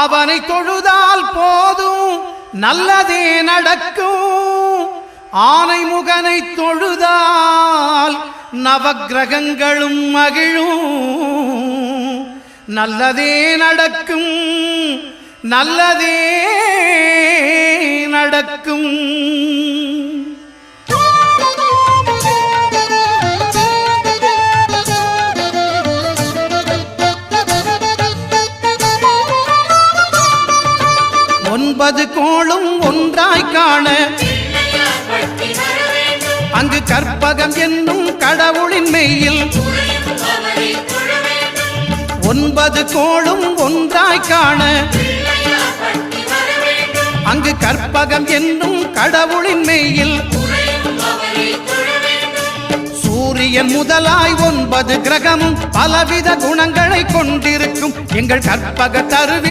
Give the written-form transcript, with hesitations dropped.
அவனை தொழுதால் போதும் நல்லதே நடக்கும். ஆனை முகனை தொழுதால் நவக்கிரகங்களும் மகிழும். நல்லதே நடக்கும், நல்லதே நடக்கும். ஒன்பது கோளும் ஒன்றாய் காண அங்கு கற்பகம் என்னும் கடவுளின் மெய்யில். ஒன்பது கோளும் ஒன்றாய் காண அங்கு கற்பகம் என்னும் கடவுளின் மெய்யில். சூரியன் முதலாய் 9 கிரகமும் பலவித குணங்களை கொண்டிருக்கும் எங்கள் கற்பக தருவி